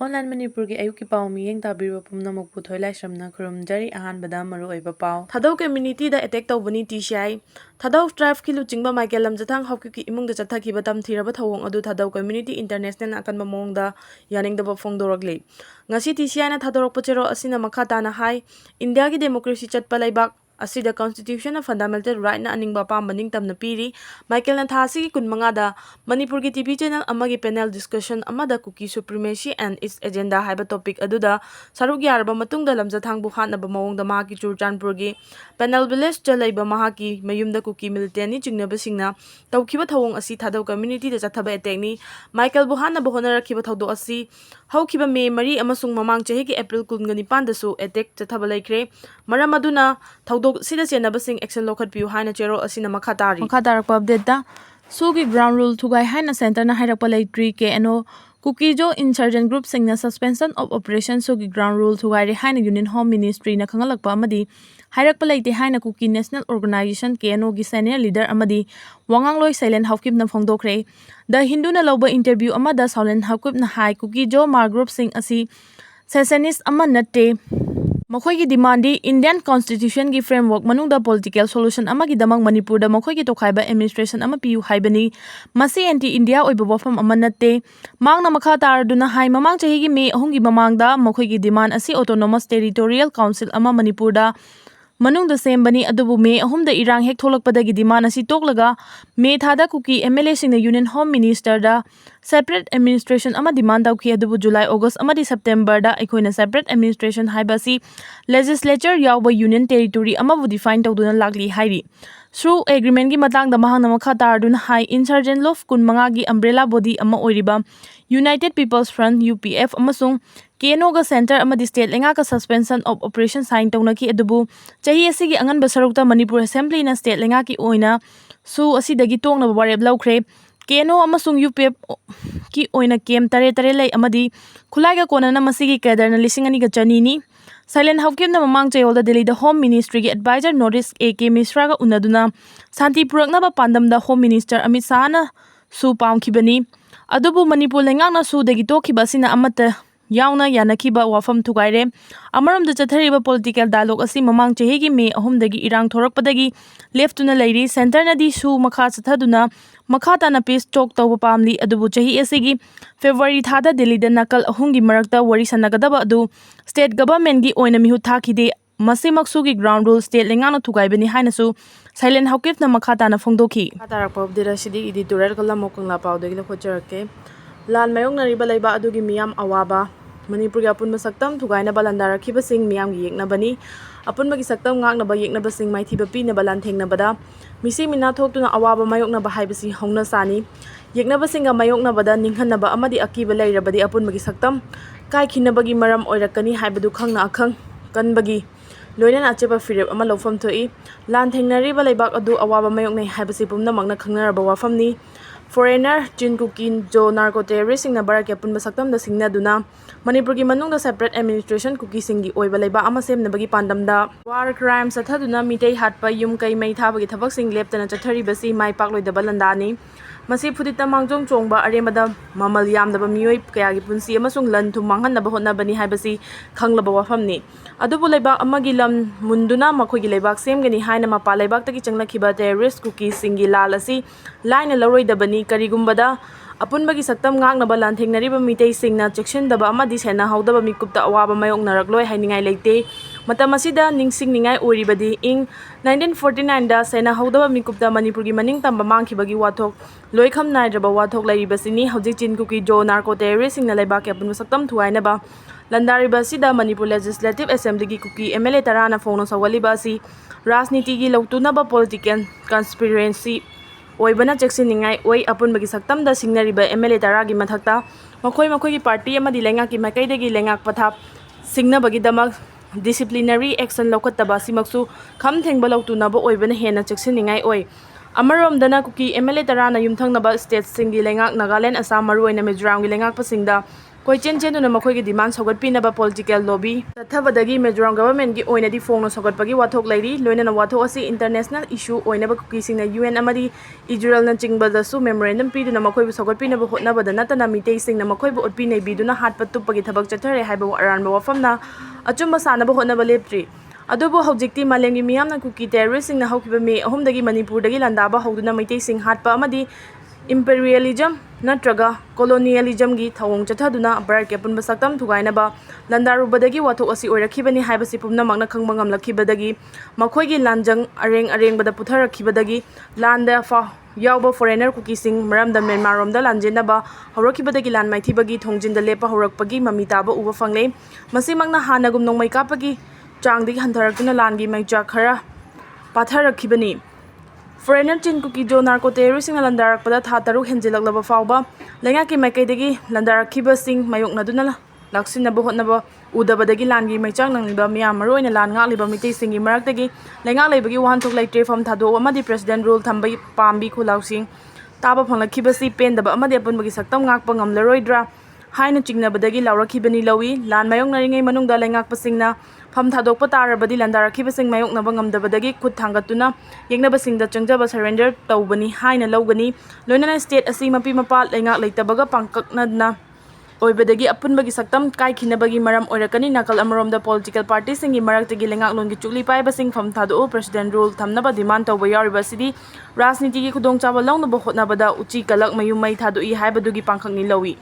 Online Manipuri ayuki pau miyeng tabiro pumnamok puthoi laisramna khurumjari ahanbada Maruoiba pau. Thadou community da attack tawbani TCI. Thadou tribe ki luchingba Michael lamjathang hawki imungda chathakiba tamthiraba thawong adu Thadou community international akanba mongda yaningdaba phongdoragle. Ngasi TCI na thadorokpa chero asina makha tana hai India ki democracy chatpa laibak asida constitution of fundamental right na aningba pambaning tamna piri Michael na thasi ki kunmanga da Manipur ki TV channel amagi panel discussion amada Kuki supremacy and its agenda haiba topic aduda saruk yarba matungda lamjathang bu khatnaba mawongda mahaki Churchandpur gi panel village chalaiba mahaki mayumda Kuki military chingnaba singna tawkiba thawong asi Thadou community da chathaba attack ni Michael bu hanna bu honarakiba thawdo asi hawkiba May mari amasung mamang chahi ki April 19 da su attack chathaba laikre maram aduna thawdo sida chenabasing action lokhat piu haina chero asina makha tarakpa update da Soo ki ground rule thugai haina center na hairakpa laitri ke ano Kuki jo insurgent group singna suspension of operation Soo ki ground rule thugai re haina union home ministry na khangalakpa amadi hairakpa laite haina Kuki national organization ke ano gi senior leader amadi wangangloi silent hawkip na phongdokre the hindu na loba interview amada silent hawkip na hai Kuki jo mar group sing asi secessionist ama natte Makhoi ki demand Indian Constitution ki framework manungda political solution amagi damang Manipur da makhoi ki tokhaiba administration ama piu haibani masi anti India oiba wafam ama natte mangna makha tarduna hai mamang chahi gi May 3 gi mamangda makhoi ki demand asi autonomous territorial council ama Manipur da manungda sembani adubu May 3 da irang hek tholakpada gi demand asi toklaga May thada Kuki MLA sing union home minister da separate administration ama demand dauki adubu July August amadi September da aikoina separate administration haibasi legislature yawba union territory ama bu define tawduna lakli hairi through agreement gi matang da mahang namakha tarduna hai insurgent lof kunmanga gi umbrella body ama oiriba United People's Front UPF amasung Keno ga center amadi state lenga ka suspension of operation sign tawna ki adubu chahi asigi angan basarukta Manipur assembly na state lenga ki oina su asidagi tongna wareb lawkhre Keno amasung UPF ki oina kem tare lai amadi khulai ga kona na masigi kadar na 2,200 ni silent hawkim na mamang chayolda Delhi da home ministry ki advisor notice AK Misra ga unaduna santi purakna ba pandam da home minister Amit Shah na su paumkhibani adubu Manipur lenga na su dagi tokhiba sina amata yauna yanakiba wafam thugaire amaram da chathariba political dialogue asi mamang chahi gi May 3 dagi irang thorakpadagi left tuna lairi center na di su makha chathaduna makha tana peace talk tawba pamli adubu chahi asigi February thada Delhi da nakal 3 gi marakta wari sanagadaba adu state government gi oina mihu thakide masimaksu gi ground rule state lengana thugaibani haina su silent hawkif na makha tana phongdoki atarak pabdira sidi editorial kala mokangla pawdagi la khojarake lan mayong nariba laiba adugi miyam awaba Manipur apun masaktam thugaina balandara khiba sing miyam gi yekna bani apun magi saktam ngakna ba yekna ba sing maithi ba pi na balan thengna bada misi mina thoktuna awaba mayokna ba haibasi hongna sani yekna ba singa mayokna bada ninghanna ba amadi akiba lairabadi apun magi saktam kai khina bagi maram oirakani haibadu khangna akhang kanbagi loina acheba firep ama lofam thoi lan thengnari ba laibak adu awaba mayoknai haibasi pumna magna khangnaraba wafam ni foreigner Chin Kukin jo narco terrorist sing na barak yapun basaktam da singna duna Manipur gi manung da separate administration Kuki singi oiba laiba ama sem na bagi pandam da war crimes athaduna mitei hatpa yum kai mai thabagi thabak sing leptana chathari basi mai pakloi da balandani masi phudita mangjong chongba aremada mamal yamdaba mioi kaya gi punsi amasung lan thum manghan na ba hotna bani haibasi khanglaba wafam ni adubu laibak amagi lam munduna makhoi gi laibak sem gani haina mapa laibak taki changla khiba terrorist Kuki singi lal asi laina laroi da bani karigumbada apun bagi saktam ngakna ba lan thengnariba mitei singna section daba amadi sena haudaba mikupta awaba mayong narakloi hainingai leite matam asida ningsing ningai oribadi ing 1949 da sena haudaba mikupta Manipur gi maning tamba mangkhibagi wathok loikham naidaba wathok lairibasini hojik Chin Kuki jo narco terrorist singna laibak apun saktam thuaina ba landariba sida Manipur legislative assembly gi Kuki MLA tarana phone sawaliba si rajniti gi lautuna ba political conspiracy oibana cheksiningai oi apun bagi saktam da singnariba MLA taragi mathakta makhoi gi party amadi lenga ki makaidagi lengak pathap singna bagi damak disciplinary action lokhattaba simaksu kham thengba lautuna ba oibana hena cheksiningai oi amarom dana Kuki MLA tarana yumthangnaba state singi lengak Nagaland Assam Maruoiba Mizoram gi lengak pasingda koichen chenduna makhoi demand sogatpinaba political lobby tathabadagi Mizoram government gi oinadi phongno sogatpagi wathok lairi loinana wathok asi international issue oinaba kuki singna UN amadi Israel na chingbada su memorandum piduna makhoi bu sogatpinaba hotnabada natana mitei singna makhoi bu otpinai biduna hatpa tuppagi thabak chathare haiba aranba wafamna achumba sanaba hotnaba leptri adubu hojikti malemgi miyamna kuki terrorist singna haukiba me ahumdagi Manipur dagi landaba hoduna mitei sing hatpa amadi imperialism natraga colonialism gi thawong chathaduna Bharat ke punba saktam thugainaba landarubadagi wathok asi oirakhibani haibasi pumna magna khangba ngamlakhibadagi makhoi gi lanjang areng bada putharakhibadagi landa fa yauba foreigner kuki sing maramda Myanmar romda lanjenaba hawrakhibadagi lan maithibagi thongjinda lepa hawrakpagi mamitaba uba fangle masimangna hanagum nongmai kapagi changdigi hantharakuna langi maija khara patharakhibani Foreigner chin kuki jo narco terrorist sing landarak pada tha taruk henjilak laba fauba lenga ki maikai degi landarak khiba sing mayok naduna laksin na bohot na ba udaba degi langi maichang nang liba miyam maroina lan ngak liba mitei singi marak degi lenga leibagi wahan thok lai trefam thado amadi president rule thambai pambi khulaw sing taba phangla khiba si pen daba amadi apun bagi saktam ngak pa ngamlaroidra haina chingnabadagi lawrakhibani lawi lan mayong naringai manungda lengak pasingna pham thadokpa tarabadi landarakhiba mayok naba ngamdabadagi khut thangatuna yengnaba singda changjaba surrender tawbani haina lawgani loinana state asi mapi mapa lengak leitabaga pangkaknadna oibadagi apunbagi saktam kai khinabagi maram oirakani nakal amromda political party singi maraktagi lengak longi chukli paiba sing pham thado president rule thamnaba demand tawba yauriba sidi rajniti gi khudong chaba lawnaba hotnabada uchi kalak mayum mai thadoi haibadugi pangkhakni lawi